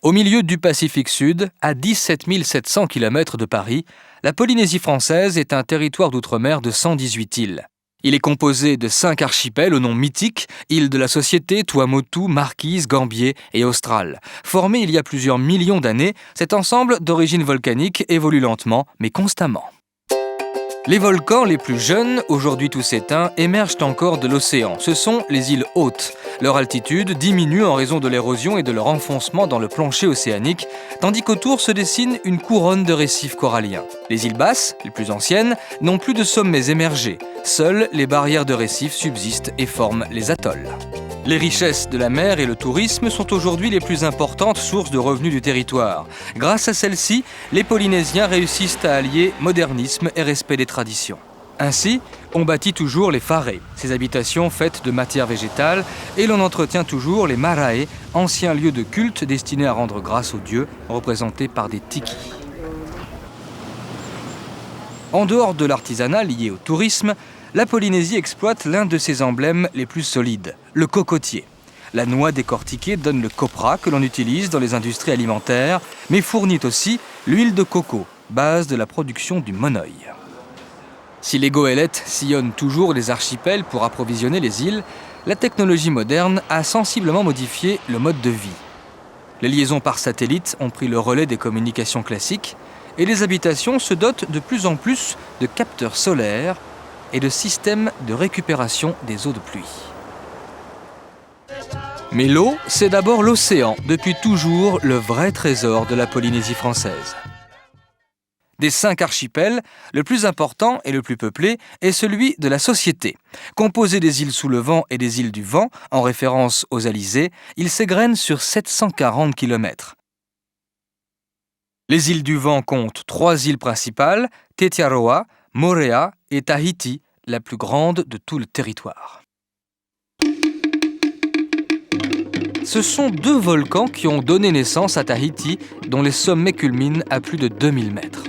Au milieu du Pacifique Sud, à 17 700 km de Paris, la Polynésie française est un territoire d'outre-mer de 118 îles. Il est composé de 5 archipels au nom mythique, îles de la Société, Tuamotu, Marquise, Gambier et Austral. Formé il y a plusieurs millions d'années, cet ensemble d'origine volcanique évolue lentement mais constamment. Les volcans les plus jeunes, aujourd'hui tous éteints, émergent encore de l'océan. Ce sont les îles hautes. Leur altitude diminue en raison de l'érosion et de leur enfoncement dans le plancher océanique, tandis qu'autour se dessine une couronne de récifs coralliens. Les îles basses, les plus anciennes, n'ont plus de sommets émergés. Seules les barrières de récifs subsistent et forment les atolls. Les richesses de la mer et le tourisme sont aujourd'hui les plus importantes sources de revenus du territoire. Grâce à celles-ci, les Polynésiens réussissent à allier modernisme et respect des traditions. Ainsi, on bâtit toujours les whare, ces habitations faites de matière végétale, et l'on entretient toujours les marae, anciens lieux de culte destinés à rendre grâce aux dieux, représentés par des tikis. En dehors de l'artisanat lié au tourisme, la Polynésie exploite l'un de ses emblèmes les plus solides, le cocotier. La noix décortiquée donne le copra que l'on utilise dans les industries alimentaires, mais fournit aussi l'huile de coco, base de la production du monoeil. Si les goélettes sillonnent toujours les archipels pour approvisionner les îles, la technologie moderne a sensiblement modifié le mode de vie. Les liaisons par satellite ont pris le relais des communications classiques et les habitations se dotent de plus en plus de capteurs solaires et de systèmes de récupération des eaux de pluie. Mais l'eau, c'est d'abord l'océan, depuis toujours le vrai trésor de la Polynésie française. Des 5 archipels, le plus important et le plus peuplé est celui de la Société. Composé des îles sous le vent et des îles du vent, en référence aux alizés, il s'égrène sur 740 km. Les îles du vent comptent 3 îles principales, Tetiaroa, Moorea et Tahiti, la plus grande de tout le territoire. Ce sont 2 volcans qui ont donné naissance à Tahiti, dont les sommets culminent à plus de 2000 mètres.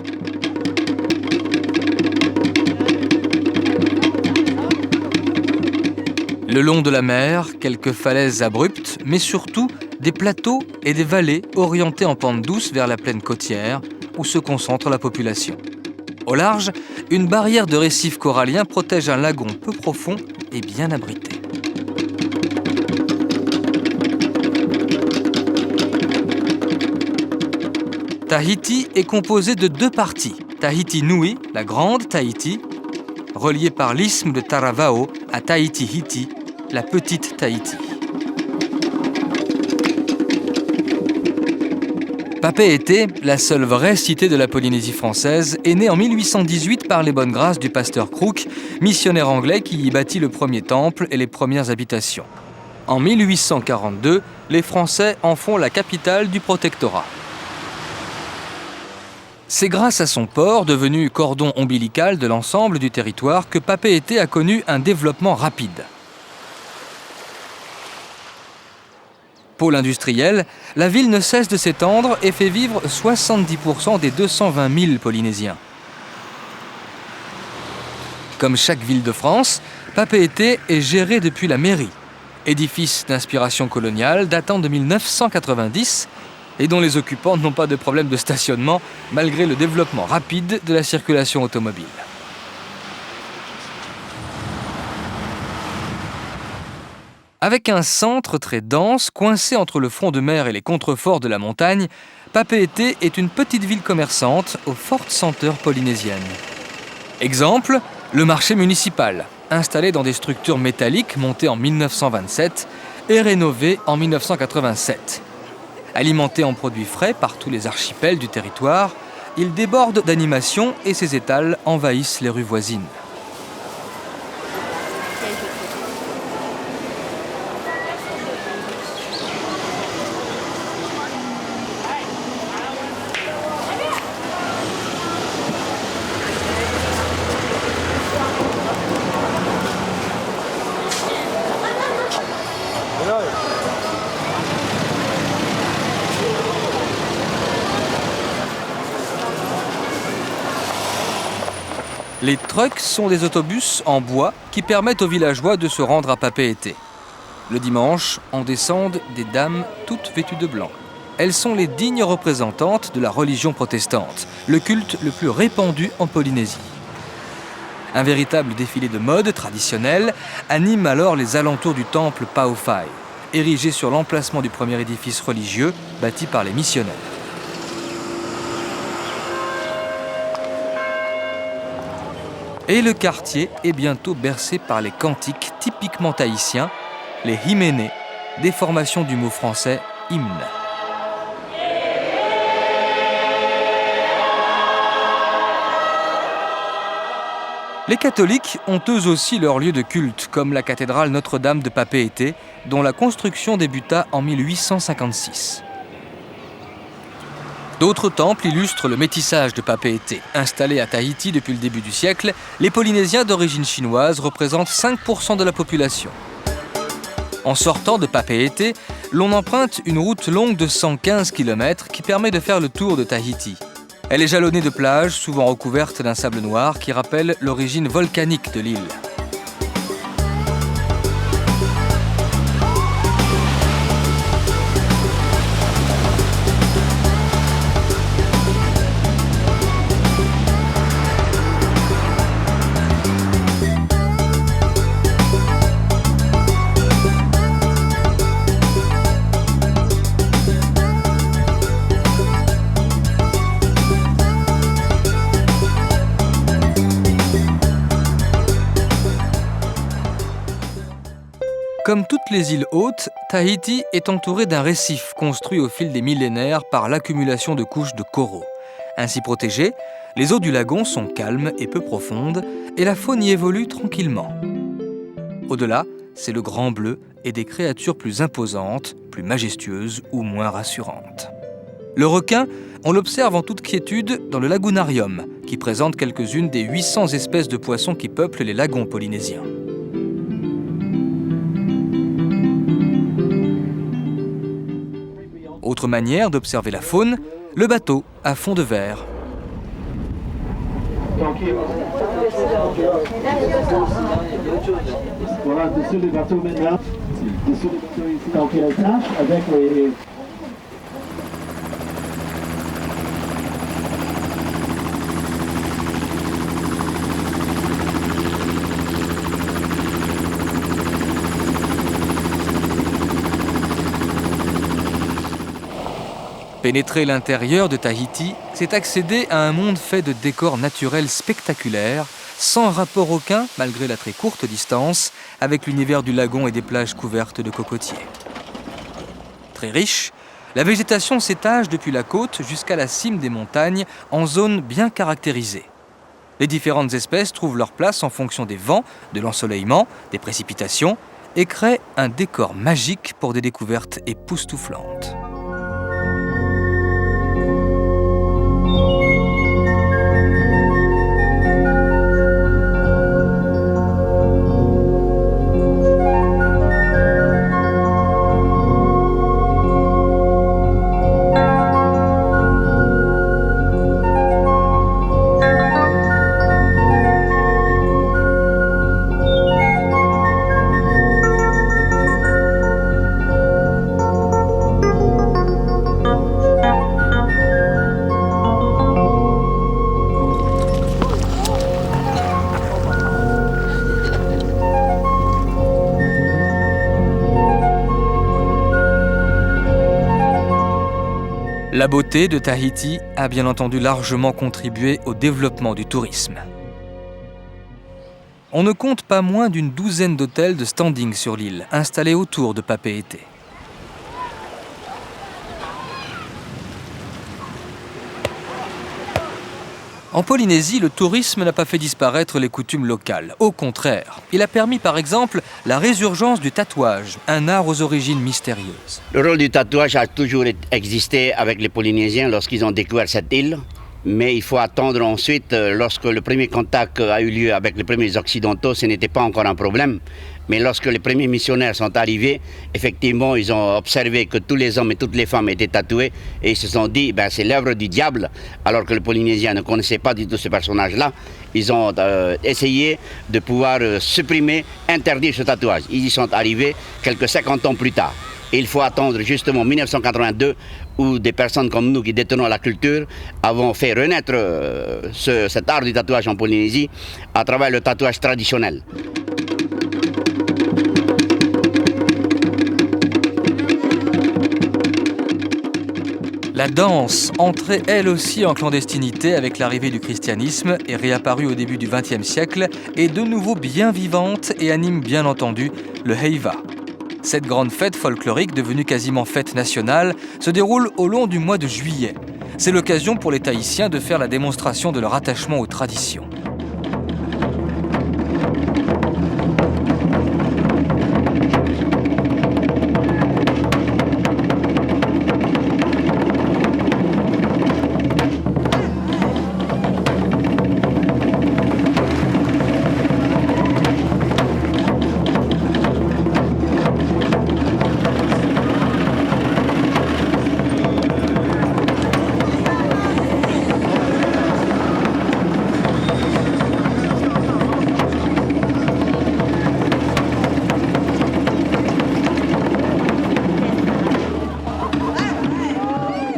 Le long de la mer, quelques falaises abruptes, mais surtout des plateaux et des vallées orientés en pente douce vers la plaine côtière, où se concentre la population. Au large, une barrière de récifs coralliens protège un lagon peu profond et bien abrité. Tahiti est composé de 2 parties. Tahiti Nui, la grande Tahiti, reliée par l'isthme de Taravao à Tahiti-Hiti, la petite Tahiti. Papeete, la seule vraie cité de la Polynésie française, est née en 1818 par les bonnes grâces du pasteur Crook, missionnaire anglais qui y bâtit le premier temple et les premières habitations. En 1842, les Français en font la capitale du protectorat. C'est grâce à son port, devenu cordon ombilical de l'ensemble du territoire, que Papeete a connu un développement rapide. Pôle industriel, la ville ne cesse de s'étendre et fait vivre 70% des 220 000 Polynésiens. Comme chaque ville de France, Papeete est géré depuis la mairie, édifice d'inspiration coloniale datant de 1990 et dont les occupants n'ont pas de problème de stationnement malgré le développement rapide de la circulation automobile. Avec un centre très dense, coincé entre le front de mer et les contreforts de la montagne, Papeete est une petite ville commerçante aux fortes senteurs polynésiennes. Exemple, le marché municipal, installé dans des structures métalliques montées en 1927 et rénové en 1987. Alimenté en produits frais par tous les archipels du territoire, il déborde d'animation et ses étals envahissent les rues voisines. Les trucks sont des autobus en bois qui permettent aux villageois de se rendre à Papeete. Le dimanche, en descendent des dames toutes vêtues de blanc. elles sont les dignes représentantes de la religion protestante, le culte le plus répandu en Polynésie. Un véritable défilé de mode traditionnel anime alors les alentours du temple Pao'Whai, érigé sur l'emplacement du premier édifice religieux bâti par les missionnaires. Et le quartier est bientôt bercé par les cantiques typiquement tahitiens, les himene, déformation du mot français hymne. Les catholiques ont eux aussi leur lieu de culte, comme la cathédrale Notre-Dame de Papeete, dont la construction débuta en 1856. D'autres temples illustrent le métissage de Papeete. Installés à Tahiti depuis le début du siècle, les Polynésiens d'origine chinoise représentent 5% de la population. En sortant de Papeete, l'on emprunte une route longue de 115 km qui permet de faire le tour de Tahiti. Elle est jalonnée de plages, souvent recouvertes d'un sable noir qui rappelle l'origine volcanique de l'île. Comme toutes les îles hautes, Tahiti est entourée d'un récif construit au fil des millénaires par l'accumulation de couches de coraux. Ainsi protégées, les eaux du lagon sont calmes et peu profondes et la faune y évolue tranquillement. Au-delà, c'est le grand bleu et des créatures plus imposantes, plus majestueuses ou moins rassurantes. Le requin, on l'observe en toute quiétude dans le lagunarium, qui présente quelques-unes des 800 espèces de poissons qui peuplent les lagons polynésiens. Autre manière d'observer la faune, le bateau à fond de verre. Voilà, dessous le bateau maintenant. Dessous le bateau ici. Donc il attache avec les... Pénétrer l'intérieur de Tahiti, c'est accéder à un monde fait de décors naturels spectaculaires, sans rapport aucun, malgré la très courte distance, avec l'univers du lagon et des plages couvertes de cocotiers. Très riche, la végétation s'étage depuis la côte jusqu'à la cime des montagnes en zones bien caractérisées. Les différentes espèces trouvent leur place en fonction des vents, de l'ensoleillement, des précipitations et créent un décor magique pour des découvertes époustouflantes. La beauté de Tahiti a bien entendu largement contribué au développement du tourisme. On ne compte pas moins d'une douzaine d'hôtels de standing sur l'île, installés autour de Papeete. En Polynésie, le tourisme n'a pas fait disparaître les coutumes locales. Au contraire, il a permis par exemple la résurgence du tatouage, un art aux origines mystérieuses. Le rôle du tatouage a toujours existé avec les Polynésiens lorsqu'ils ont découvert cette île. Mais il faut attendre ensuite, lorsque le premier contact a eu lieu avec les premiers occidentaux, ce n'était pas encore un problème. Mais lorsque les premiers missionnaires sont arrivés, effectivement, ils ont observé que tous les hommes et toutes les femmes étaient tatoués et ils se sont dit, c'est l'œuvre du diable, alors que les Polynésiens ne connaissaient pas du tout ce personnage-là. Ils ont essayé de pouvoir supprimer, interdire ce tatouage. Ils y sont arrivés quelques 50 ans plus tard. Et il faut attendre justement 1982 où des personnes comme nous qui détenons la culture avons fait renaître cet art du tatouage en Polynésie à travers le tatouage traditionnel. La danse, entrée elle aussi en clandestinité avec l'arrivée du christianisme et réapparue au début du XXe siècle, est de nouveau bien vivante et anime bien entendu le Heiva. Cette grande fête folklorique, devenue quasiment fête nationale, se déroule au long du mois de juillet. C'est l'occasion pour les Tahitiens de faire la démonstration de leur attachement aux traditions.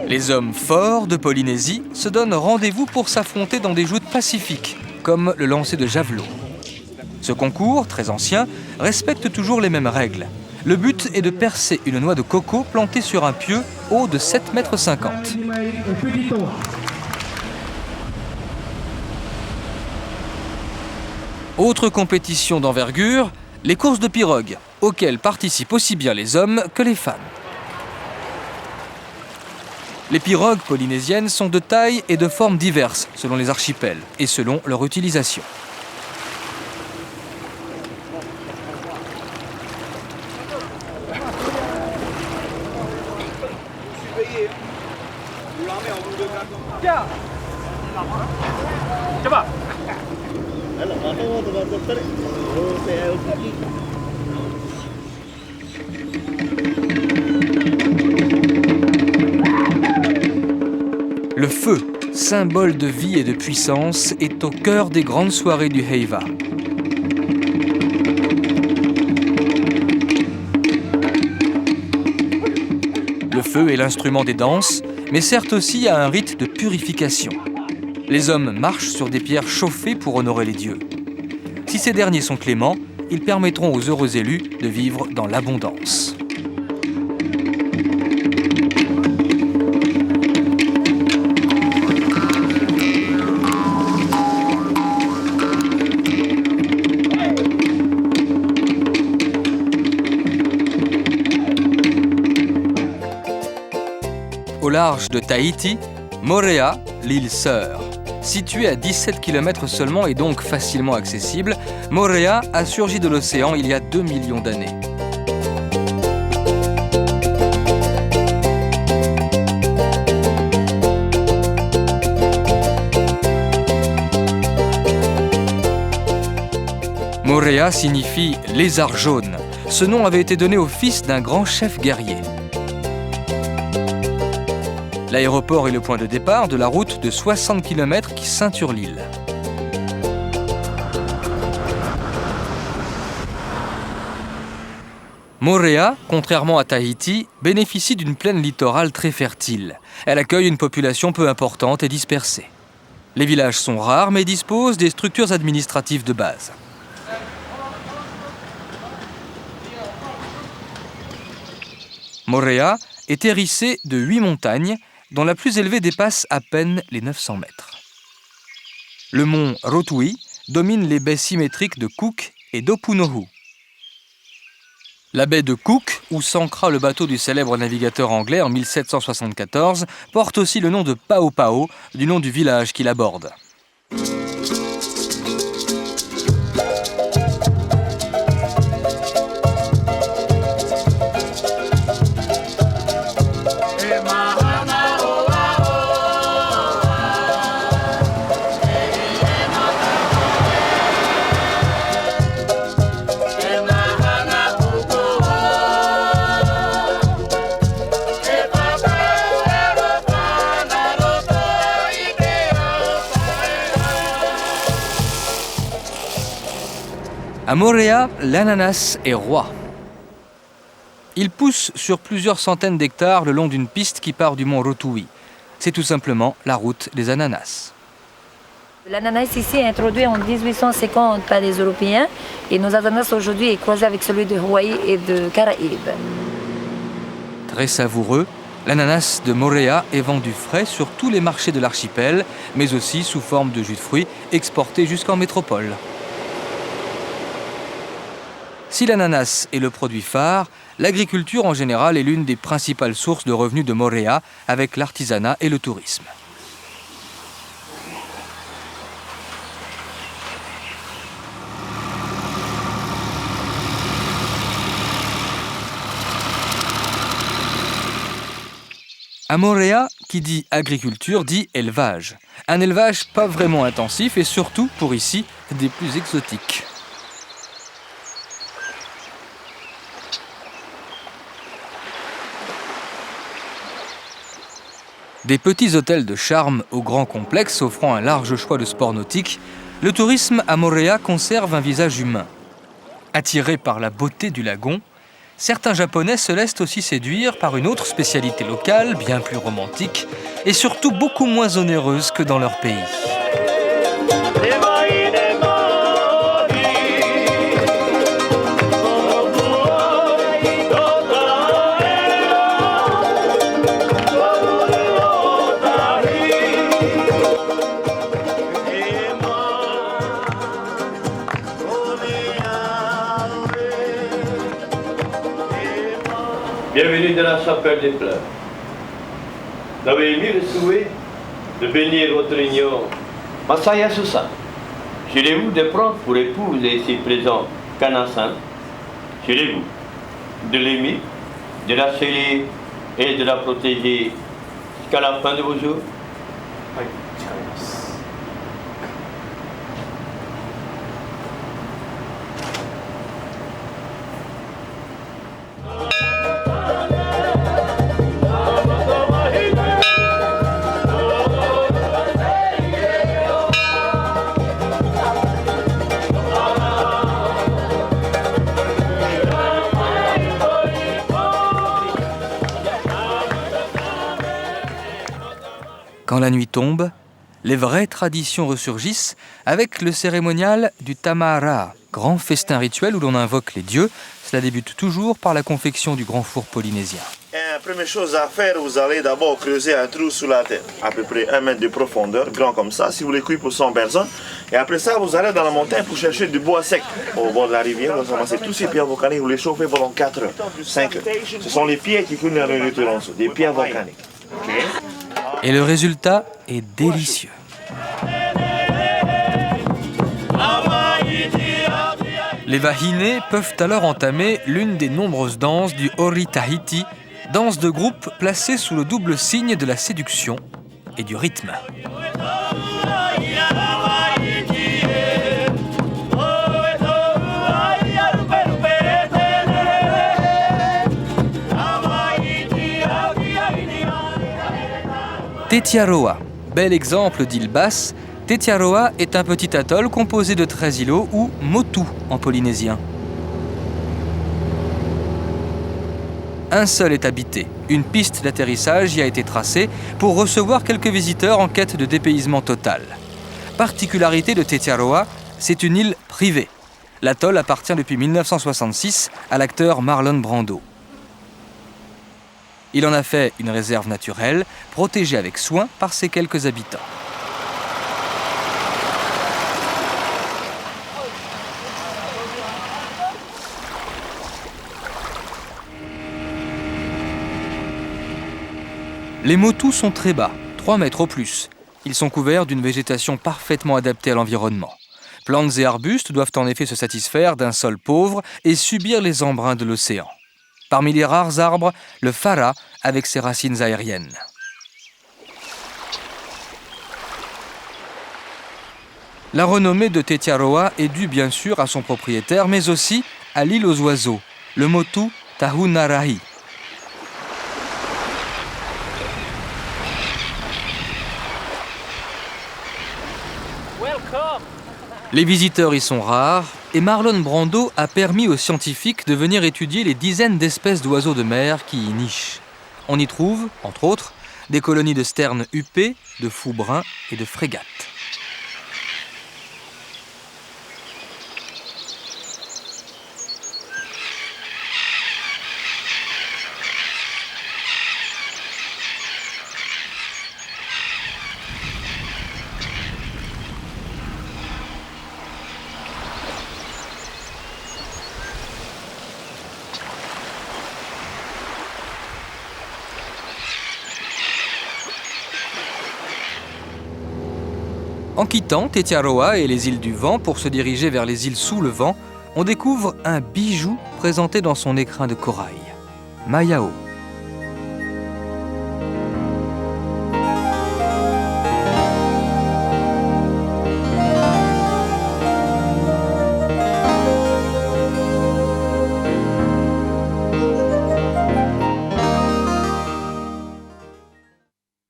Les hommes forts de Polynésie se donnent rendez-vous pour s'affronter dans des joutes pacifiques, comme le lancer de javelot. Ce concours, très ancien, respecte toujours les mêmes règles. Le but est de percer une noix de coco plantée sur un pieu haut de 7,50 m. Autre compétition d'envergure, les courses de pirogue, auxquelles participent aussi bien les hommes que les femmes. Les pirogues polynésiennes sont de taille et de formes diverses selon les archipels et selon leur utilisation. Le feu, symbole de vie et de puissance, est au cœur des grandes soirées du Heiva. Le feu est l'instrument des danses, mais sert aussi à un rite de purification. Les hommes marchent sur des pierres chauffées pour honorer les dieux. Si ces derniers sont cléments, ils permettront aux heureux élus de vivre dans l'abondance. Au large de Tahiti, Moorea, l'île sœur. Située à 17 km seulement et donc facilement accessible, Moorea a surgi de l'océan il y a 2 millions d'années. Moorea signifie « lézard jaune ». Ce nom avait été donné au fils d'un grand chef guerrier. L'aéroport est le point de départ de la route de 60 km qui ceinture l'île. Moorea, contrairement à Tahiti, bénéficie d'une plaine littorale très fertile. Elle accueille une population peu importante et dispersée. Les villages sont rares mais disposent des structures administratives de base. Moorea est hérissée de 8 montagnes, dont la plus élevée dépasse à peine les 900 mètres. Le mont Rotui domine les baies symétriques de Cook et d'Opunohu. La baie de Cook, où s'ancra le bateau du célèbre navigateur anglais en 1774, porte aussi le nom de Pao Pao, du nom du village qui l'aborde. À Moorea, l'ananas est roi. Il pousse sur plusieurs centaines d'hectares le long d'une piste qui part du mont Rotui. C'est tout simplement la route des ananas. L'ananas ici est introduit en 1850 par les Européens et nos ananas aujourd'hui est croisé avec celui de Hawaï et de Caraïbes. Très savoureux, l'ananas de Moorea est vendu frais sur tous les marchés de l'archipel, mais aussi sous forme de jus de fruits exporté jusqu'en métropole. Si l'ananas est le produit phare, l'agriculture en général est l'une des principales sources de revenus de Moorea avec l'artisanat et le tourisme. À Moorea, qui dit agriculture, dit élevage. Un élevage pas vraiment intensif et surtout, pour ici, des plus exotiques. Des petits hôtels de charme aux grands complexes offrant un large choix de sports nautiques, le tourisme à Moorea conserve un visage humain. Attirés par la beauté du lagon, certains Japonais se laissent aussi séduire par une autre spécialité locale, bien plus romantique, et surtout beaucoup moins onéreuse que dans leur pays. Bienvenue dans la chapelle des fleurs. Vous avez émis le souhait de bénir votre union Masaya Susan. Jurez-vous de prendre pour épouse et ici présent Kana-san. Jurez-vous de l'aimer, de la chérir et de la protéger jusqu'à la fin de vos jours. Quand la nuit tombe, les vraies traditions ressurgissent avec le cérémonial du Tamahara, grand festin rituel où l'on invoque les dieux. Cela débute toujours par la confection du grand four polynésien. La première chose à faire, vous allez d'abord creuser un trou sous la terre, à peu près 1 mètre de profondeur, grand comme ça, si vous voulez cuire pour 100 personnes. Et après ça, vous allez dans la montagne pour chercher du bois sec au bord de la rivière. Vous ramassez tous ces pierres volcaniques, vous les chauffez pendant 4 heures, 5 heures. Ce sont les pierres qui coulent dans le nourriture en dessous, des pierres volcaniques. Okay. Et le résultat est délicieux. Les Vahinés peuvent alors entamer l'une des nombreuses danses du Ori Tahiti, danse de groupe placée sous le double signe de la séduction et du rythme. Tetiaroa, bel exemple d'île basse, Tetiaroa est un petit atoll composé de 13 îlots ou motu en polynésien. Un seul est habité. Une piste d'atterrissage y a été tracée pour recevoir quelques visiteurs en quête de dépaysement total. Particularité de Tetiaroa, c'est une île privée. L'atoll appartient depuis 1966 à l'acteur Marlon Brando. Il en a fait une réserve naturelle, protégée avec soin par ses quelques habitants. Les motus sont très bas, 3 mètres au plus. Ils sont couverts d'une végétation parfaitement adaptée à l'environnement. Plantes et arbustes doivent en effet se satisfaire d'un sol pauvre et subir les embruns de l'océan. Parmi les rares arbres, le fara avec ses racines aériennes. La renommée de Tetiaroa est due bien sûr à son propriétaire, mais aussi à l'île aux oiseaux, le motu Tahunarahi. Les visiteurs y sont rares, et Marlon Brando a permis aux scientifiques de venir étudier les dizaines d'espèces d'oiseaux de mer qui y nichent. On y trouve, entre autres, des colonies de sternes huppés, de fous bruns et de frégates. En quittant Tetiaroa et les îles du Vent pour se diriger vers les îles sous le vent, on découvre un bijou présenté dans son écrin de corail, Mayao.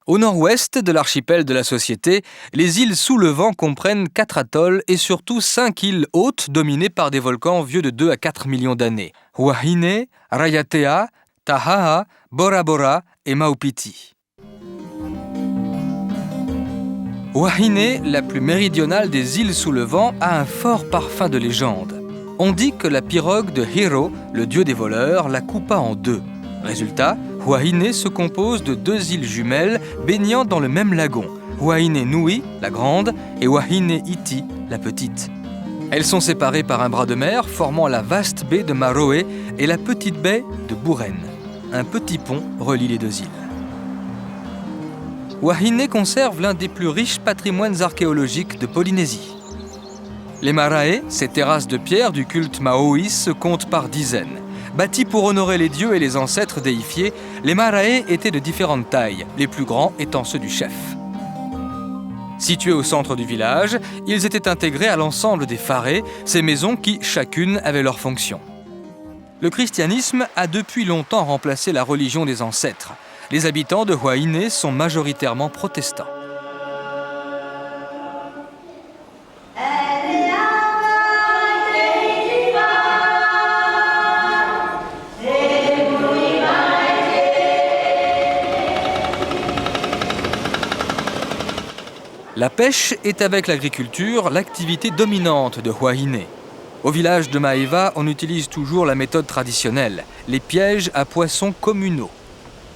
Au nord-ouest de l'archipel de la Société, les îles sous le vent comprennent 4 atolls et surtout 5 îles hautes dominées par des volcans vieux de 2 à 4 millions d'années. Wahine, Rayatea, Taha'a, Bora Bora et Maupiti. Wahine, la plus méridionale des îles sous le vent, a un fort parfum de légende. On dit que la pirogue de Hiro, le dieu des voleurs, la coupa en 2. Résultat, Wahine se compose de 2 îles jumelles baignant dans le même lagon, Wahine Nui, la grande, et Wahine Iti, la petite. Elles sont séparées par un bras de mer formant la vaste baie de Maroe et la petite baie de Buren. Un petit pont relie les 2 îles. Wahine conserve l'un des plus riches patrimoines archéologiques de Polynésie. Les marae, ces terrasses de pierre du culte maoïs, se comptent par dizaines. Bâtis pour honorer les dieux et les ancêtres déifiés, les marae étaient de différentes tailles, les plus grands étant ceux du chef. Situés au centre du village, ils étaient intégrés à l'ensemble des pharés, ces maisons qui, chacune, avaient leur fonction. Le christianisme a depuis longtemps remplacé la religion des ancêtres. Les habitants de Wahine sont majoritairement protestants. La pêche est avec l'agriculture l'activité dominante de Wahine. Au village de Maeva, on utilise toujours la méthode traditionnelle, les pièges à poissons communaux.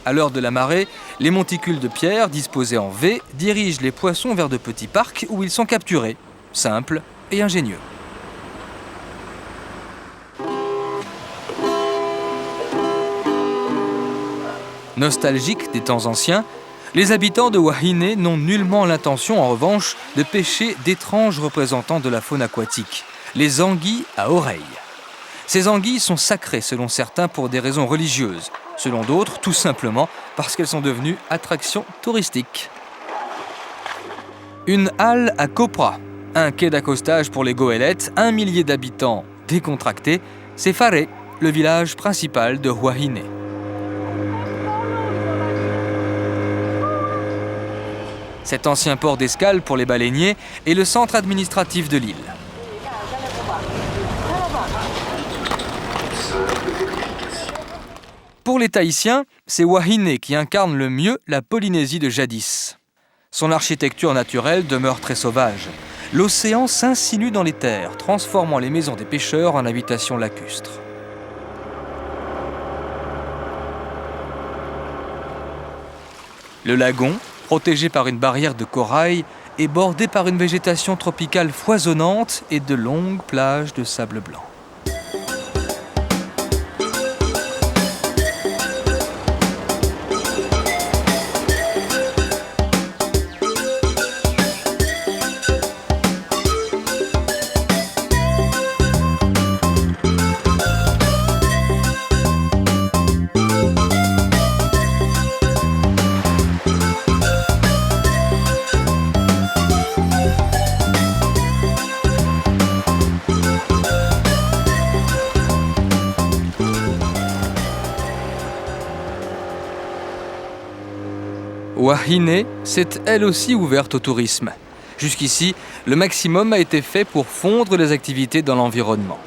À l'heure de la marée, les monticules de pierre disposés en V dirigent les poissons vers de petits parcs où ils sont capturés. Simple et ingénieux. Nostalgiques des temps anciens, les habitants de Wahine n'ont nullement l'intention, en revanche, de pêcher d'étranges représentants de la faune aquatique, les anguilles à oreilles. Ces anguilles sont sacrées selon certains pour des raisons religieuses, selon d'autres tout simplement parce qu'elles sont devenues attractions touristiques. Une halle à Copra, un quai d'accostage pour les goélettes, 1 millier d'habitants décontractés, c'est Faré, le village principal de Wahine. Cet ancien port d'escale pour les baleiniers est le centre administratif de l'île. Pour les Tahitiens, c'est Wahine qui incarne le mieux la Polynésie de jadis. Son architecture naturelle demeure très sauvage. L'océan s'insinue dans les terres, transformant les maisons des pêcheurs en habitations lacustres. Le lagon, protégé par une barrière de corail, est bordé par une végétation tropicale foisonnante et de longues plages de sable blanc. Wahine s'est elle aussi ouverte au tourisme. Jusqu'ici, le maximum a été fait pour fondre les activités dans l'environnement.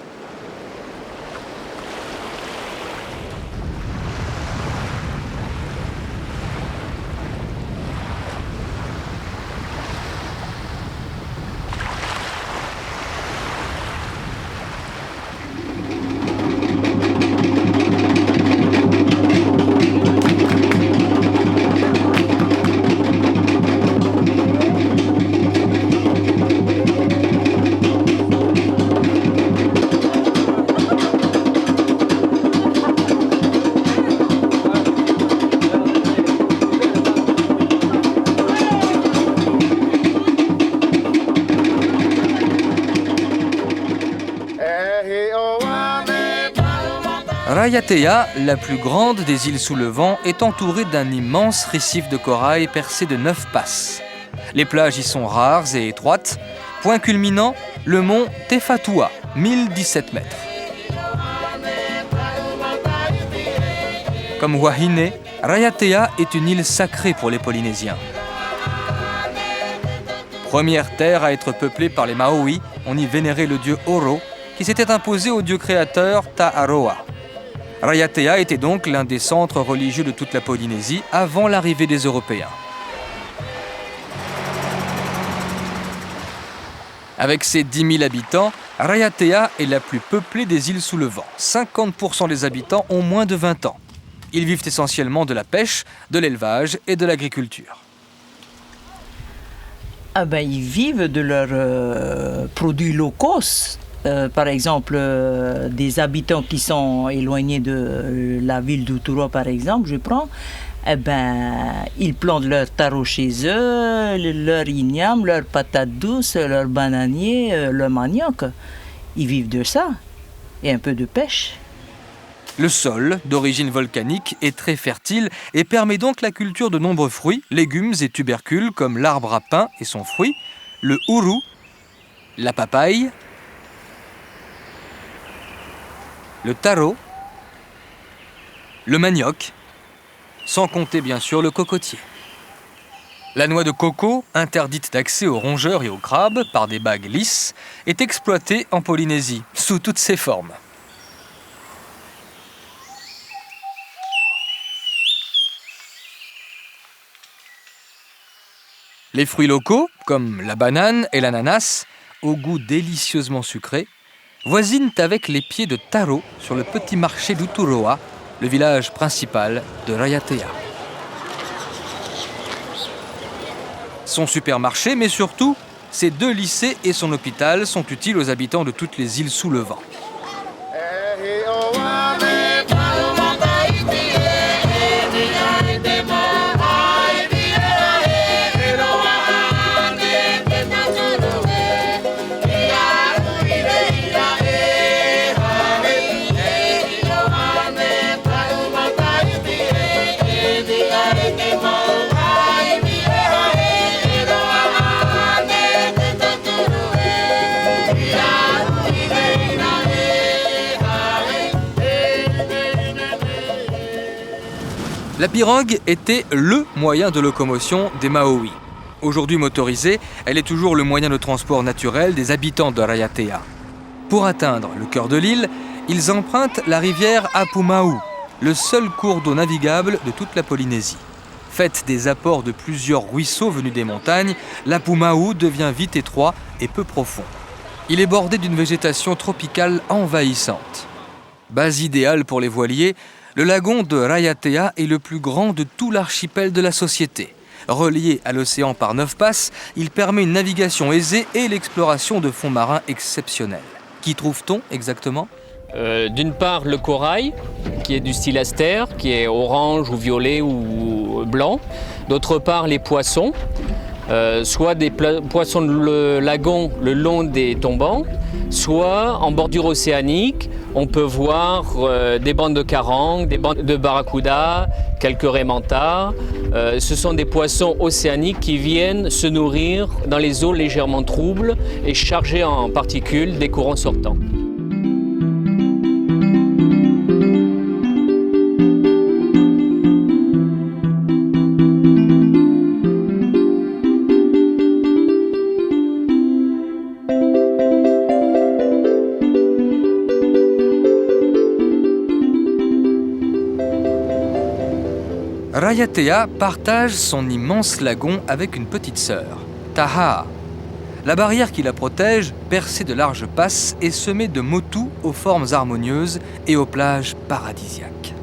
Raiatea, la plus grande des îles sous le vent, est entourée d'un immense récif de corail percé de 9 passes. Les plages y sont rares et étroites. Point culminant, le mont Tefatua, 1017 mètres. Comme Wahine, Raiatea est une île sacrée pour les Polynésiens. Première terre à être peuplée par les Maoris, on y vénérait le dieu Oro, qui s'était imposé au dieu créateur Ta'aroa. Raiatea était donc l'un des centres religieux de toute la Polynésie avant l'arrivée des Européens. Avec ses 10 000 habitants, Raiatea est la plus peuplée des îles sous le vent. 50% des habitants ont moins de 20 ans. Ils vivent essentiellement de la pêche, de l'élevage et de l'agriculture. Ils vivent de leurs produits locaux. Par exemple, des habitants qui sont éloignés de la ville d'Outouro, par exemple, je prends, ils plantent leur taro chez eux, leur igname, leurs patates douces, leurs bananiers, leur manioc. Ils vivent de ça et un peu de pêche. Le sol, d'origine volcanique, est très fertile et permet donc la culture de nombreux fruits, légumes et tubercules comme l'arbre à pain et son fruit, le ourou, la papaye, le taro, le manioc, sans compter bien sûr le cocotier. La noix de coco, interdite d'accès aux rongeurs et aux crabes par des bagues lisses, est exploitée en Polynésie, sous toutes ses formes. Les fruits locaux, comme la banane et l'ananas, au goût délicieusement sucré, voisinent avec les pieds de taro sur le petit marché d'Outuroa, le village principal de Raiatea. Son supermarché, mais surtout, ses 2 lycées et son hôpital sont utiles aux habitants de toutes les îles sous le vent. La pirogue était le moyen de locomotion des Maoris. Aujourd'hui motorisée, elle est toujours le moyen de transport naturel des habitants de Raiatea. Pour atteindre le cœur de l'île, ils empruntent la rivière Apumau, le seul cours d'eau navigable de toute la Polynésie. Faite des apports de plusieurs ruisseaux venus des montagnes, l'Apumau devient vite étroit et peu profond. Il est bordé d'une végétation tropicale envahissante. Base idéale pour les voiliers, le lagon de Raiatea est le plus grand de tout l'archipel de la société. Relié à l'océan par 9 passes, il permet une navigation aisée et l'exploration de fonds marins exceptionnels. Qu'y trouve-t-on exactement ? D'une part, le corail, qui est du style aster, qui est orange ou violet ou blanc. D'autre part, les poissons, soit des poissons de lagon le long des tombants, soit en bordure océanique. On peut voir des bandes de carangues, des bandes de barracuda, quelques raimentas. Ce sont des poissons océaniques qui viennent se nourrir dans les eaux légèrement troubles et chargées en particules des courants sortants. Raiatea partage son immense lagon avec une petite sœur, Tahaa. La barrière qui la protège, percée de larges passes, est semée de motus aux formes harmonieuses et aux plages paradisiaques.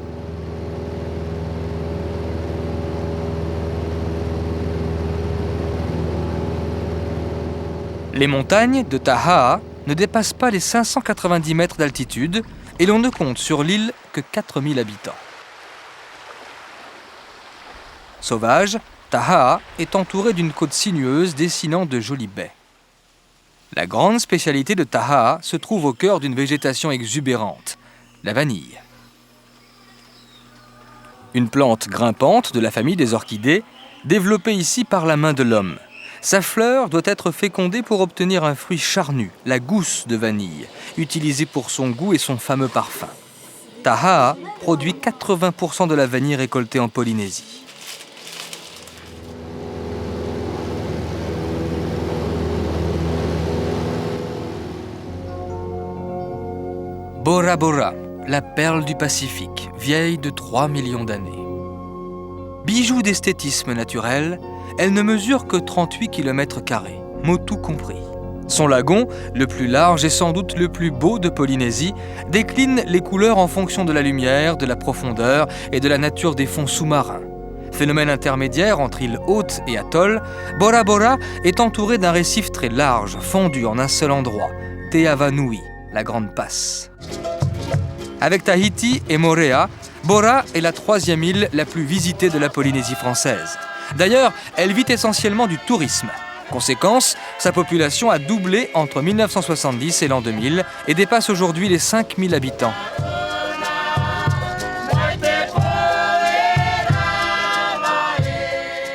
Les montagnes de Tahaa ne dépassent pas les 590 mètres d'altitude et l'on ne compte sur l'île que 4000 habitants. Sauvage, Tahaa est entourée d'une côte sinueuse dessinant de jolies baies. La grande spécialité de Tahaa se trouve au cœur d'une végétation exubérante, la vanille. Une plante grimpante de la famille des orchidées, développée ici par la main de l'homme. Sa fleur doit être fécondée pour obtenir un fruit charnu, la gousse de vanille, utilisée pour son goût et son fameux parfum. Tahaa produit 80% de la vanille récoltée en Polynésie. Bora Bora, la perle du Pacifique, vieille de 3 millions d'années. Bijou d'esthétisme naturel, elle ne mesure que 38 km², motus compris. Son lagon, le plus large et sans doute le plus beau de Polynésie, décline les couleurs en fonction de la lumière, de la profondeur et de la nature des fonds sous-marins. Phénomène intermédiaire entre îles hautes et atolls, Bora Bora est entouré d'un récif très large, fondu en un seul endroit, Te Avanui, la Grande Passe. Avec Tahiti et Moorea, Bora est la 3e île la plus visitée de la Polynésie française. D'ailleurs, elle vit essentiellement du tourisme. Conséquence, sa population a doublé entre 1970 et l'an 2000 et dépasse aujourd'hui les 5000 habitants.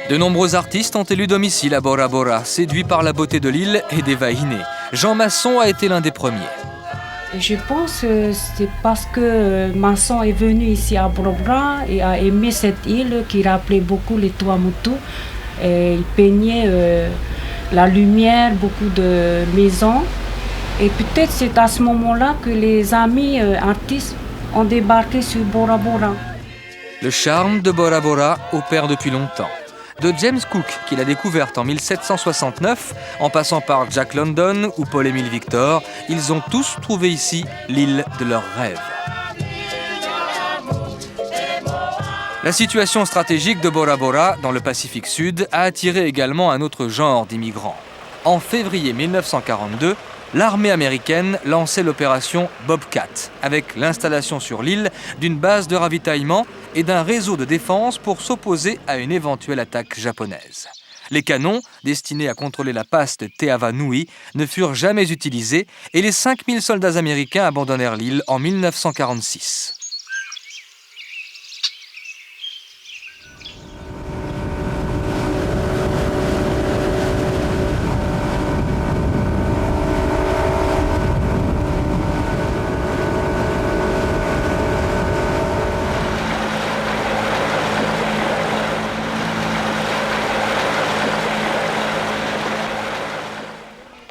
De nombreux artistes ont élu domicile à Bora Bora, séduits par la beauté de l'île et des vahinés. Jean Masson a été l'un des premiers. Je pense que c'est parce que Masson est venu ici à Bora Bora et a aimé cette île qui rappelait beaucoup les Tuamotu. Il peignait la lumière, beaucoup de maisons. Et peut-être c'est à ce moment-là que les amis artistes ont débarqué sur Bora Bora. Le charme de Bora Bora opère depuis longtemps. De James Cook, qu'il a découverte en 1769, en passant par Jack London ou Paul-Émile Victor, ils ont tous trouvé ici l'île de leurs rêves. La situation stratégique de Bora Bora, dans le Pacifique Sud, a attiré également un autre genre d'immigrants. En février 1942, l'armée américaine lançait l'opération Bobcat, avec l'installation sur l'île d'une base de ravitaillement et d'un réseau de défense pour s'opposer à une éventuelle attaque japonaise. Les canons, destinés à contrôler la passe de Te Avanui, ne furent jamais utilisés et les 5000 soldats américains abandonnèrent l'île en 1946.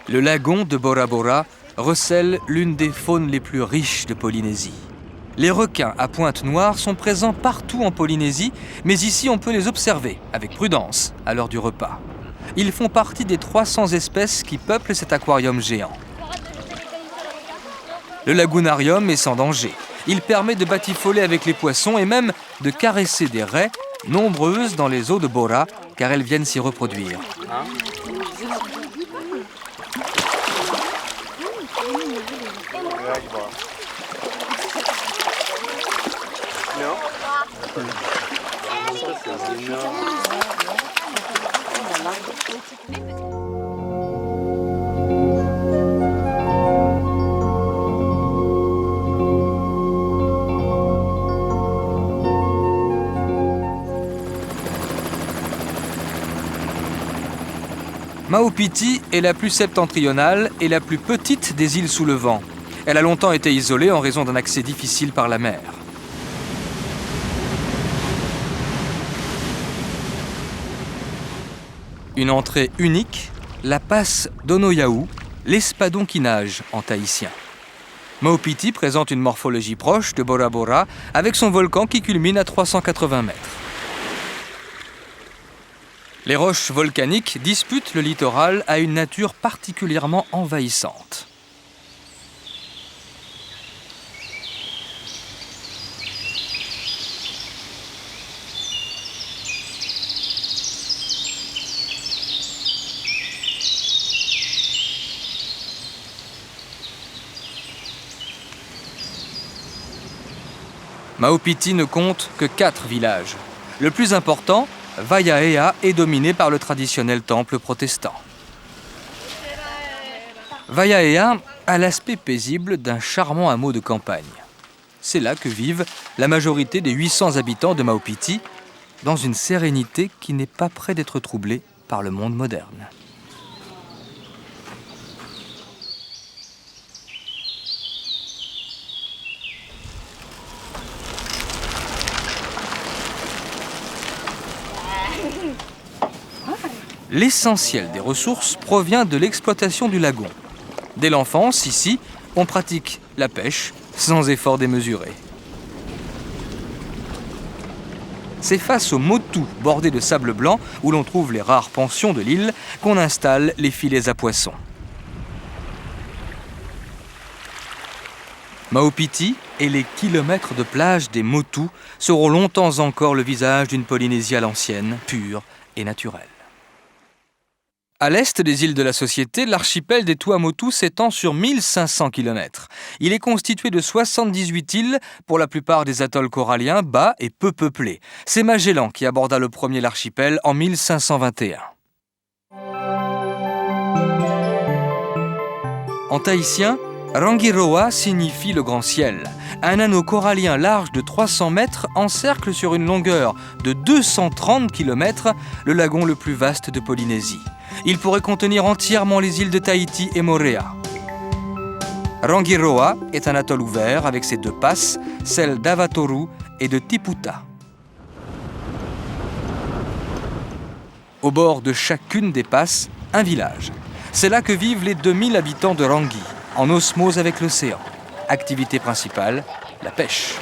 Le lagon de Bora Bora recèle l'une des faunes les plus riches de Polynésie. Les requins à pointe noire sont présents partout en Polynésie, mais ici on peut les observer avec prudence à l'heure du repas. Ils font partie des 300 espèces qui peuplent cet aquarium géant. Le lagunarium est sans danger. Il permet de batifoler avec les poissons et même de caresser des raies, nombreuses dans les eaux de Bora, car elles viennent s'y reproduire. Maupiti est la plus septentrionale et la plus petite des îles sous le vent. Elle a longtemps été isolée en raison d'un accès difficile par la mer. Une entrée unique, la passe d'Onoyahu, l'espadon qui nage en tahitien. Maupiti présente une morphologie proche de Bora Bora avec son volcan qui culmine à 380 mètres. Les roches volcaniques disputent le littoral à une nature particulièrement envahissante. Maupiti ne compte que 4 villages. Le plus important, Waiaea, est dominé par le traditionnel temple protestant. Waiaea a l'aspect paisible d'un charmant hameau de campagne. C'est là que vivent la majorité des 800 habitants de Maupiti, dans une sérénité qui n'est pas près d'être troublée par le monde moderne. L'essentiel des ressources provient de l'exploitation du lagon. Dès l'enfance, ici, on pratique la pêche sans effort démesuré. C'est face aux motus bordés de sable blanc, où l'on trouve les rares pensions de l'île, qu'on installe les filets à poissons. Maupiti et les kilomètres de plage des motus seront longtemps encore le visage d'une Polynésie à l'ancienne, pure et naturelle. À l'est des îles de la Société, l'archipel des Tuamotu s'étend sur 1500 km. Il est constitué de 78 îles, pour la plupart des atolls coralliens bas et peu peuplés. C'est Magellan qui aborda le premier l'archipel en 1521. En tahitien, Rangiroa signifie le grand ciel. Un anneau corallien large de 300 mètres encercle sur une longueur de 230 km le lagon le plus vaste de Polynésie. Il pourrait contenir entièrement les îles de Tahiti et Moorea. Rangiroa est un atoll ouvert avec ses 2 passes, celles d'Avatoru et de Tiputa. Au bord de chacune des passes, un village. C'est là que vivent les 2000 habitants de Rangui, en osmose avec l'océan. Activité principale, la pêche.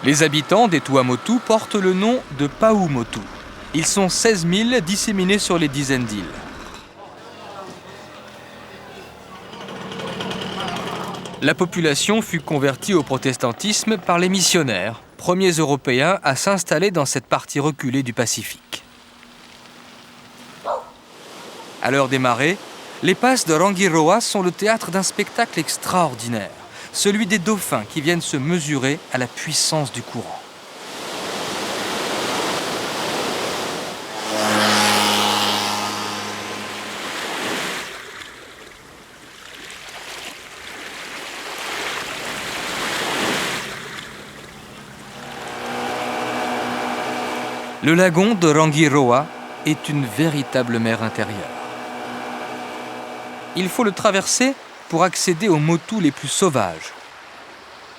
Les habitants des Tuamotu portent le nom de Paumotu. Ils sont 16 000 disséminés sur les dizaines d'îles. La population fut convertie au protestantisme par les missionnaires, premiers Européens à s'installer dans cette partie reculée du Pacifique. À l'heure des marées, les passes de Rangiroa sont le théâtre d'un spectacle extraordinaire, celui des dauphins qui viennent se mesurer à la puissance du courant. Le lagon de Rangiroa est une véritable mer intérieure. Il faut le traverser pour accéder aux motus les plus sauvages,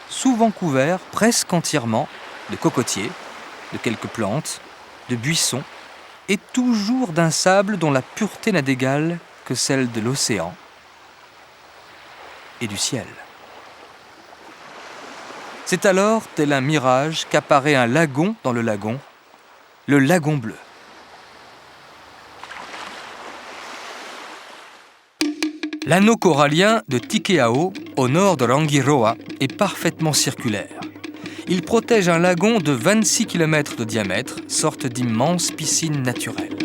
souvent couverts presque entièrement de cocotiers, de quelques plantes, de buissons, et toujours d'un sable dont la pureté n'a d'égal que celle de l'océan et du ciel. C'est alors, tel un mirage, qu'apparaît un lagon dans le lagon bleu. L'anneau corallien de Tikeao, au nord de Rangiroa, est parfaitement circulaire. Il protège un lagon de 26 km de diamètre, sorte d'immense piscine naturelle.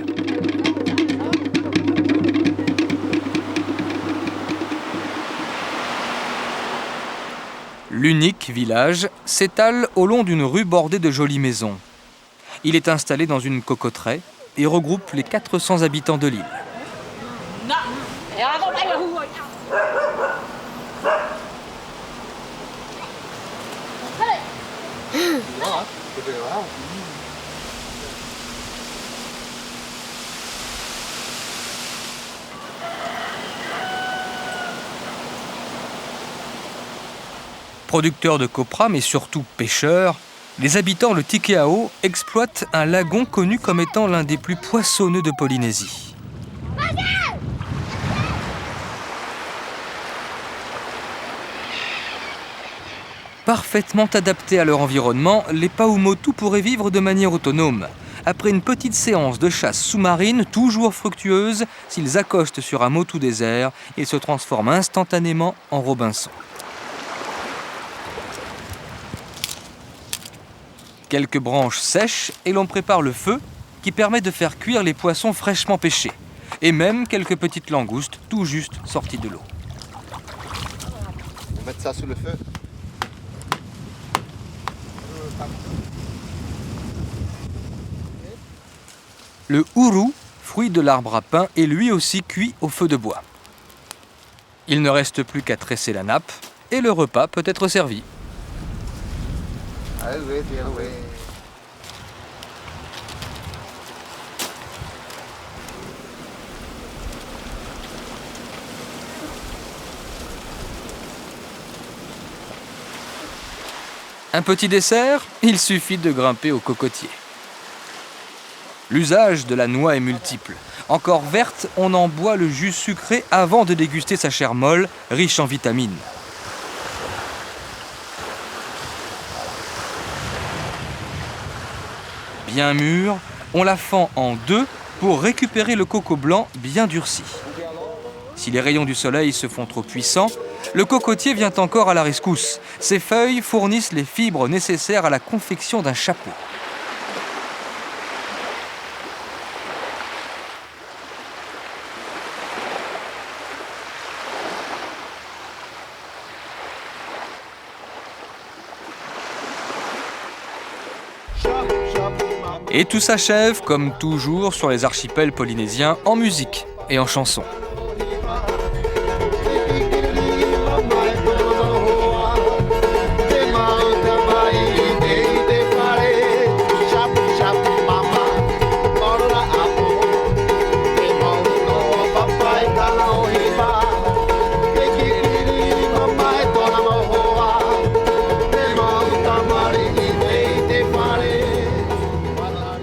L'unique village s'étale au long d'une rue bordée de jolies maisons. Il est installé dans une cocoterie et regroupe les 400 habitants de l'île. Producteurs de copra, mais surtout pêcheurs, les habitants de Tikeao exploitent un lagon connu comme étant l'un des plus poissonneux de Polynésie. Parfaitement adaptés à leur environnement, les Paumotu pourraient vivre de manière autonome. Après une petite séance de chasse sous-marine, toujours fructueuse, s'ils accostent sur un motu désert, ils se transforment instantanément en Robinson. Quelques branches sèches et l'on prépare le feu qui permet de faire cuire les poissons fraîchement pêchés. Et même quelques petites langoustes tout juste sorties de l'eau. On va mettre ça sous le feu. Le ourou, fruit de l'arbre à pain, est lui aussi cuit au feu de bois. Il ne reste plus qu'à tresser la nappe et le repas peut être servi. Un petit dessert, il suffit de grimper au cocotier. L'usage de la noix est multiple. Encore verte, on en boit le jus sucré avant de déguster sa chair molle, riche en vitamines. Bien mûre, on la fend en deux pour récupérer le coco blanc bien durci. Si les rayons du soleil se font trop puissants, le cocotier vient encore à la rescousse. Ses feuilles fournissent les fibres nécessaires à la confection d'un chapeau. Et tout s'achève, comme toujours sur les archipels polynésiens, en musique et en chansons.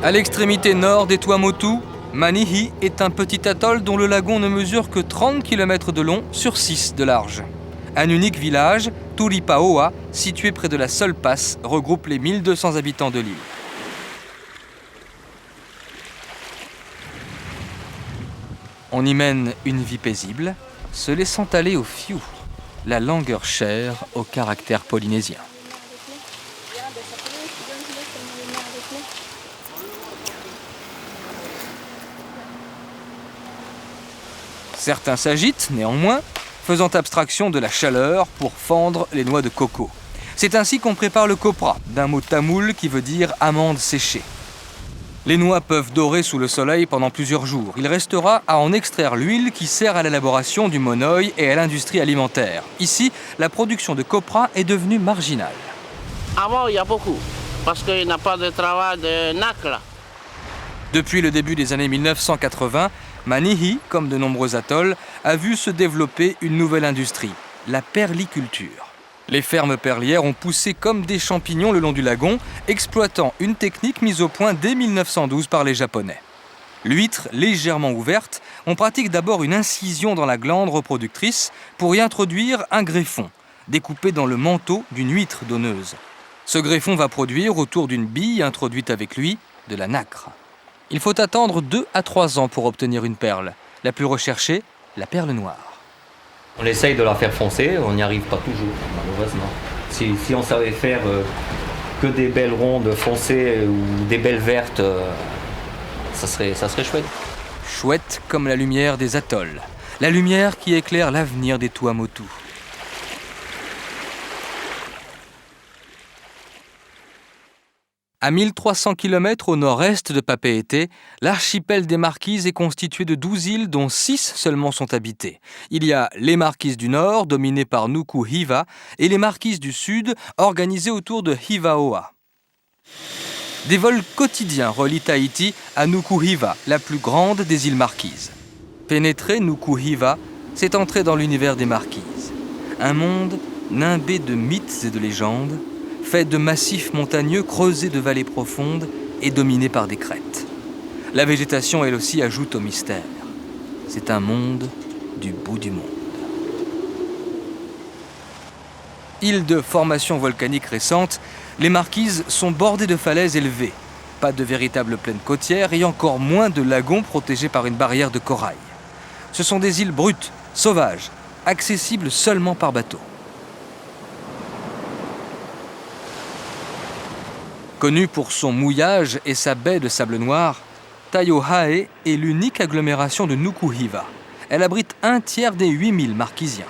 À l'extrémité nord des Tuamotu, Manihi est un petit atoll dont le lagon ne mesure que 30 km de long sur 6 de large. Un unique village, Turipaoa, situé près de la seule passe, regroupe les 1200 habitants de l'île. On y mène une vie paisible, se laissant aller au fiou, la langueur chère au caractère polynésien. Certains s'agitent, néanmoins, faisant abstraction de la chaleur pour fendre les noix de coco. C'est ainsi qu'on prépare le copra, d'un mot tamoul qui veut dire amande séchée. Les noix peuvent dorer sous le soleil pendant plusieurs jours. Il restera à en extraire l'huile qui sert à l'élaboration du monoï et à l'industrie alimentaire. Ici, la production de copra est devenue marginale. Avant, il y a beaucoup, parce qu'il n'y a pas de travail de nacle. Depuis le début des années 1980, Manihi, comme de nombreux atolls, a vu se développer une nouvelle industrie, la perliculture. Les fermes perlières ont poussé comme des champignons le long du lagon, exploitant une technique mise au point dès 1912 par les Japonais. L'huître, légèrement ouverte, on pratique d'abord une incision dans la glande reproductrice pour y introduire un greffon, découpé dans le manteau d'une huître donneuse. Ce greffon va produire, autour d'une bille introduite avec lui, de la nacre. Il faut attendre 2 à 3 ans pour obtenir une perle. La plus recherchée, la perle noire. On essaye de la faire foncer, on n'y arrive pas toujours, malheureusement. Si on savait faire que des belles rondes foncées ou des belles vertes, ça serait chouette. Chouette comme la lumière des atolls. La lumière qui éclaire l'avenir des Tuamotu. À 1300 km au nord-est de Papeete, l'archipel des Marquises est constitué de 12 îles dont 6 seulement sont habitées. Il y a les Marquises du Nord, dominées par Nuku Hiva, et les Marquises du Sud, organisées autour de Hivaoa. Des vols quotidiens relient Tahiti à Nuku Hiva, la plus grande des îles Marquises. Pénétrer Nuku Hiva, c'est entrer dans l'univers des Marquises. Un monde nimbé de mythes et de légendes, fait de massifs montagneux creusés de vallées profondes et dominés par des crêtes. La végétation, elle aussi, ajoute au mystère. C'est un monde du bout du monde. Îles de formation volcanique récente, les Marquises sont bordées de falaises élevées. Pas de véritable plaine côtière et encore moins de lagons protégés par une barrière de corail. Ce sont des îles brutes, sauvages, accessibles seulement par bateau. Connue pour son mouillage et sa baie de sable noir, Taiohae est l'unique agglomération de Nuku Hiva. Elle abrite un tiers des 8000 Marquisiens.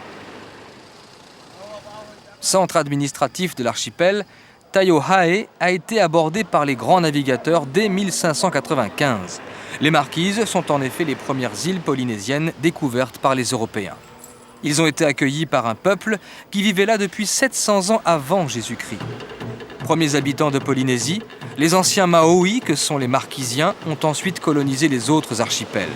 Centre administratif de l'archipel, Taiohae a été abordé par les grands navigateurs dès 1595. Les Marquises sont en effet les premières îles polynésiennes découvertes par les Européens. Ils ont été accueillis par un peuple qui vivait là depuis 700 ans avant Jésus-Christ. Premiers habitants de Polynésie, les anciens Maori, que sont les Marquisiens, ont ensuite colonisé les autres archipels.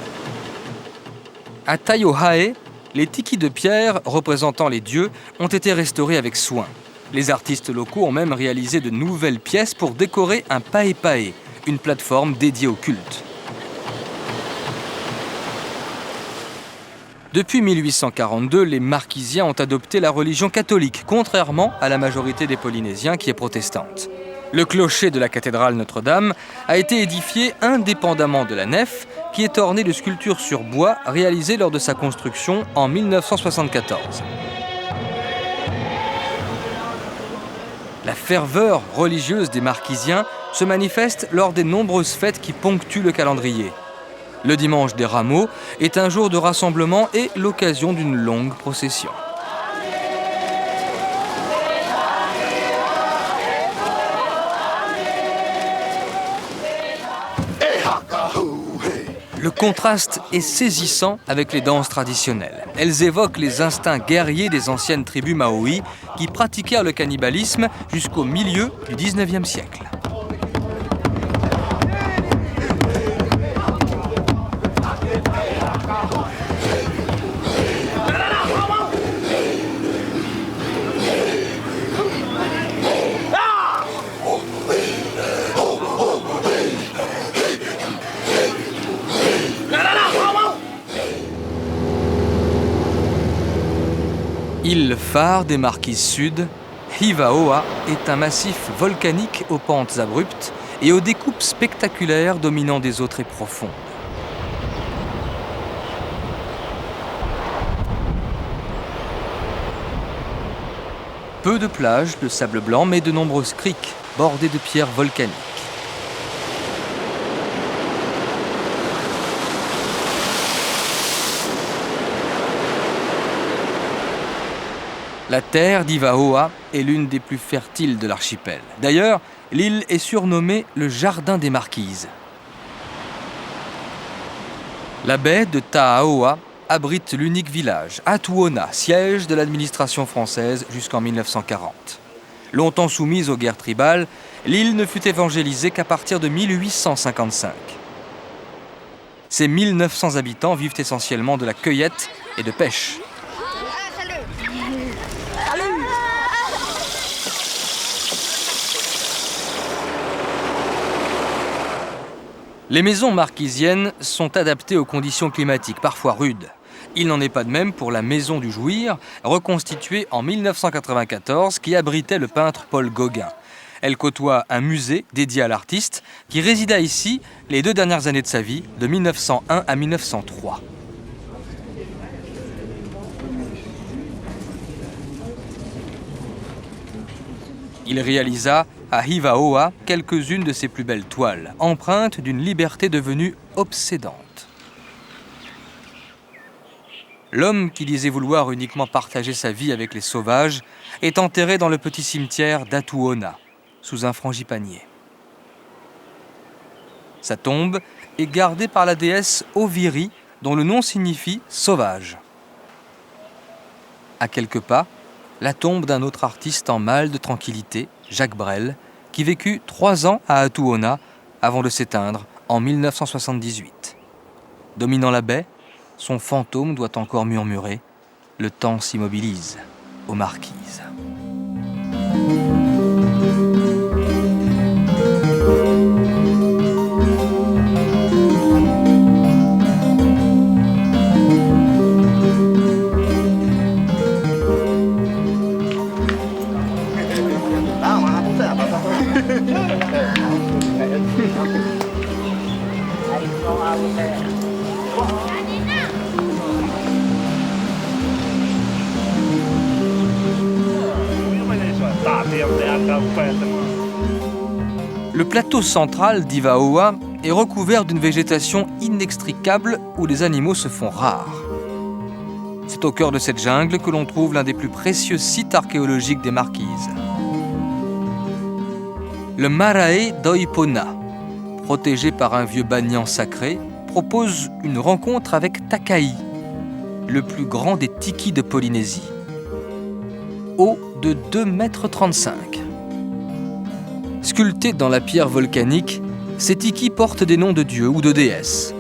À Taiohae, les tikis de pierre représentant les dieux ont été restaurés avec soin. Les artistes locaux ont même réalisé de nouvelles pièces pour décorer un pae-pae, une plateforme dédiée au culte. Depuis 1842, les Marquisiens ont adopté la religion catholique, contrairement à la majorité des Polynésiens qui est protestante. Le clocher de la cathédrale Notre-Dame a été édifié indépendamment de la nef, qui est ornée de sculptures sur bois réalisées lors de sa construction en 1974. La ferveur religieuse des Marquisiens se manifeste lors des nombreuses fêtes qui ponctuent le calendrier. Le dimanche des Rameaux est un jour de rassemblement et l'occasion d'une longue procession. Le contraste est saisissant avec les danses traditionnelles. Elles évoquent les instincts guerriers des anciennes tribus Maori qui pratiquèrent le cannibalisme jusqu'au milieu du XIXe siècle. Île phare des Marquises Sud, Hivaoa est un massif volcanique aux pentes abruptes et aux découpes spectaculaires dominant des eaux très profondes. Peu de plages de sable blanc, mais de nombreuses criques bordées de pierres volcaniques. La terre d'Ivaoa est l'une des plus fertiles de l'archipel. D'ailleurs, l'île est surnommée le Jardin des Marquises. La baie de Taoa abrite l'unique village, Atuona, siège de l'administration française jusqu'en 1940. Longtemps soumise aux guerres tribales, l'île ne fut évangélisée qu'à partir de 1855. Ses 1900 habitants vivent essentiellement de la cueillette et de pêche. Les maisons marquisiennes sont adaptées aux conditions climatiques, parfois rudes. Il n'en est pas de même pour la maison du Jouir, reconstituée en 1994, qui abritait le peintre Paul Gauguin. Elle côtoie un musée dédié à l'artiste, qui résida ici les 2 dernières années de sa vie, de 1901 à 1903. Il réalisa à Hivaoa quelques-unes de ses plus belles toiles, empreintes d'une liberté devenue obsédante. L'homme qui disait vouloir uniquement partager sa vie avec les sauvages est enterré dans le petit cimetière d'Atuona, sous un frangipanier. Sa tombe est gardée par la déesse Oviri, dont le nom signifie « sauvage ». À quelques pas, la tombe d'un autre artiste en mal de tranquillité, Jacques Brel, qui vécut 3 ans à Atuona avant de s'éteindre en 1978. Dominant la baie, son fantôme doit encore murmurer « Le temps s'immobilise aux Marquises ». Le plateau central d'Ivaoa est recouvert d'une végétation inextricable où les animaux se font rares. C'est au cœur de cette jungle que l'on trouve l'un des plus précieux sites archéologiques des Marquises. Le Marae d'Oipona, protégé par un vieux banyan sacré, propose une rencontre avec Takai, le plus grand des tikis de Polynésie. Haut de 2,35 m. Sculptés dans la pierre volcanique, ces tikis portent des noms de dieux ou de déesses.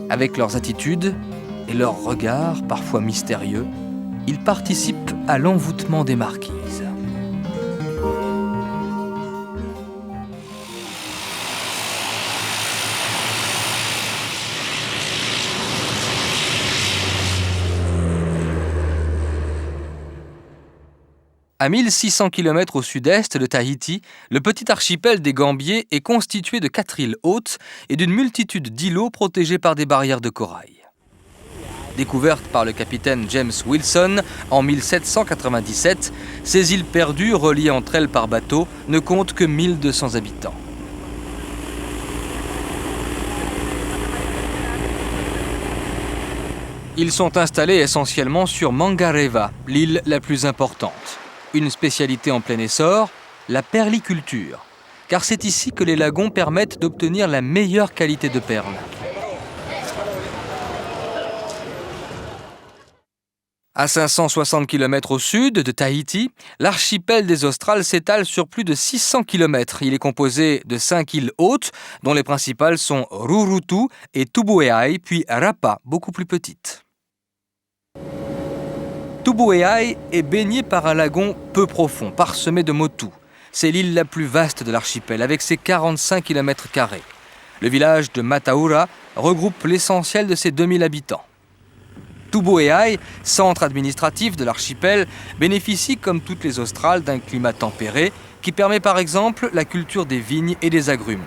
Avec leurs attitudes et leurs regards, parfois mystérieux, ils participent à l'envoûtement des Marquises. À 1600 km au sud-est de Tahiti, le petit archipel des Gambiers est constitué de 4 îles hautes et d'une multitude d'îlots protégés par des barrières de corail. Découvertes par le capitaine James Wilson en 1797, ces îles perdues, reliées entre elles par bateau, ne comptent que 1200 habitants. Ils sont installés essentiellement sur Mangareva, l'île la plus importante. Une spécialité en plein essor, la perliculture, car c'est ici que les lagons permettent d'obtenir la meilleure qualité de perles. À 560 km au sud de Tahiti, l'archipel des Australes s'étale sur plus de 600 km. Il est composé de 5 îles hautes, dont les principales sont Rurutu et Tubuai, puis Rapa, beaucoup plus petites. Tubuai est baigné par un lagon peu profond, parsemé de motus. C'est l'île la plus vaste de l'archipel, avec ses 45 km². Le village de Mataura regroupe l'essentiel de ses 2000 habitants. Tubuai, centre administratif de l'archipel, bénéficie, comme toutes les Australes, d'un climat tempéré qui permet par exemple la culture des vignes et des agrumes.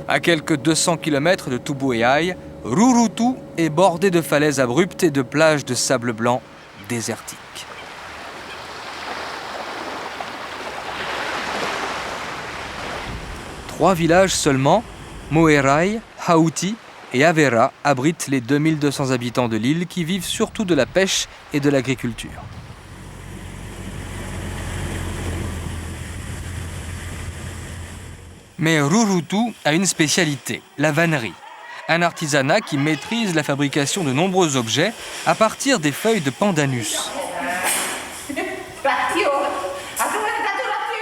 À quelques 200 km de Tubuai, Rurutu est bordé de falaises abruptes et de plages de sable blanc désertiques. Trois villages seulement, Moerai, Hauti et Avera, abritent les 2200 habitants de l'île qui vivent surtout de la pêche et de l'agriculture. Mais Rurutu a une spécialité, la vannerie. Un artisanat qui maîtrise la fabrication de nombreux objets à partir des feuilles de pandanus.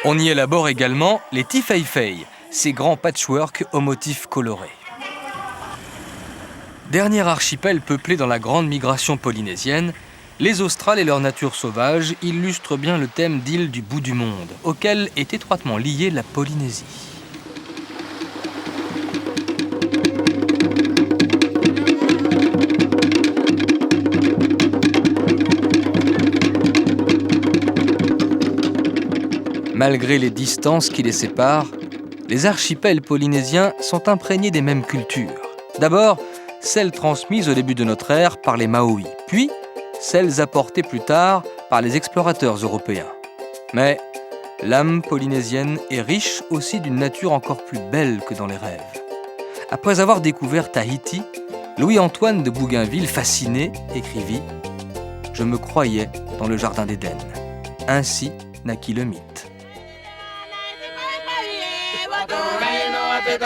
On y élabore également les tifeifei, ces grands patchwork aux motifs colorés. Dernier archipel peuplé dans la grande migration polynésienne, les Australes et leur nature sauvage illustrent bien le thème d'île du bout du monde, auquel est étroitement liée la Polynésie. Malgré les distances qui les séparent, les archipels polynésiens sont imprégnés des mêmes cultures. D'abord, celles transmises au début de notre ère par les Maoris, puis celles apportées plus tard par les explorateurs européens. Mais l'âme polynésienne est riche aussi d'une nature encore plus belle que dans les rêves. Après avoir découvert Tahiti, Louis-Antoine de Bougainville, fasciné, écrivit « Je me croyais dans le jardin d'Éden. Ainsi naquit le mythe. » Te